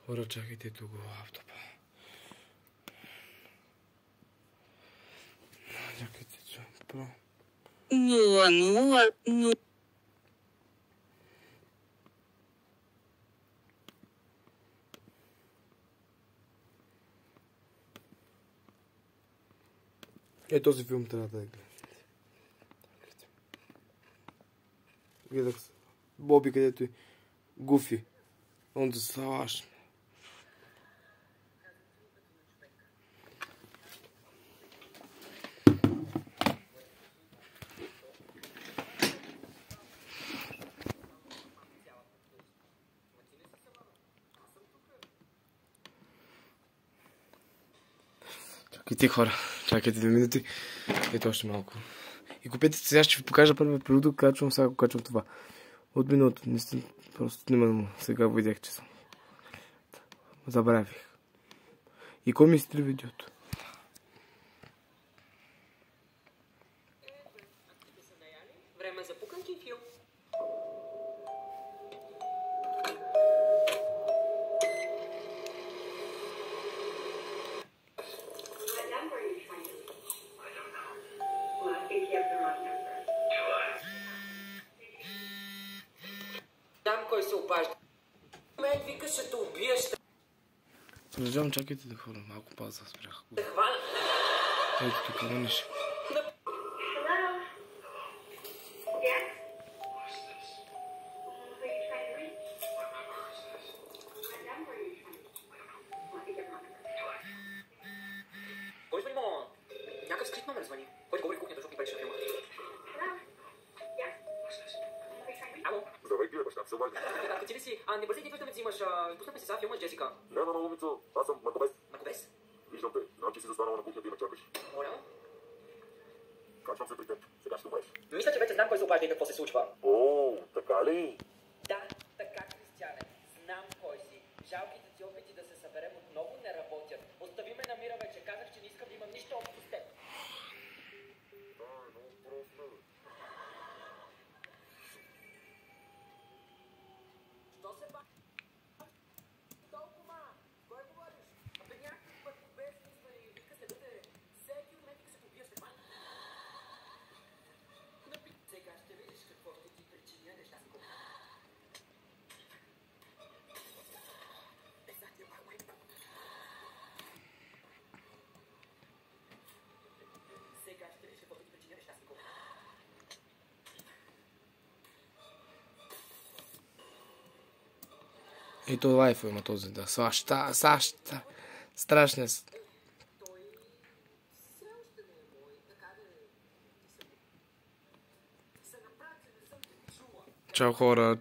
Хора, чакайте тук лаптопа. Чакайте, че. Про. 000. Този филм трябва да гледате. Гледах се. Боби, където е Гуфи. Он за салаш. Чакайте, хора. Чакайте 2 минути. Ето още малко. И купете, сега ще ви покажа първият продукт, качвам, сега качвам това. От минуто, наистина, просто снимам, сега видях, че съм. Забравих. И кой ми изтри видеото? Време за пуканки и филм. Знам кой се обажда. Мен вика, ще те убия, ще Продължавам, чакайте да хора, малко пауза спрях. те хвана. Ето тук, раниш. Кой звъни, мама? Някакъв скрит номер звъни. Който говори в кухнята, защото ни пречи на филма. Ало? Здравей, пия баща, се обажда. Татко, ти ли си? Не бързи, идваш да ме взимаш. Пуснахме се сега филма с Джесика. Няма, момичо, аз съм Макобес. Макобес? Виждам те, знам, че си застанала на кухнята и ме чакаш. Моля? Качвам се при теб, сега ще умреш. Мисля, че вече знам кой се обажда и какво се случва. О, така ли? Да, така, Кристияне. Знам кой си. Жалките ти опити да се съберем отново не работят. Остави ме на мира вече. Казах, че не искам да имам нищо общо с теб. Що се ба... толкова? Кой говориш? Абе някакъв път безни звъни. Вика се бъде. Всеки от мен вика се побия след мен. Сега ще видиш какво ще ти причиня нещастико. Сега ще видиш какво ще ти причиня нещастико. И то лайф има този, да. Саща. Страшния. Той все още не е мой, така да се направи, че не съм те чула. Чао, хора.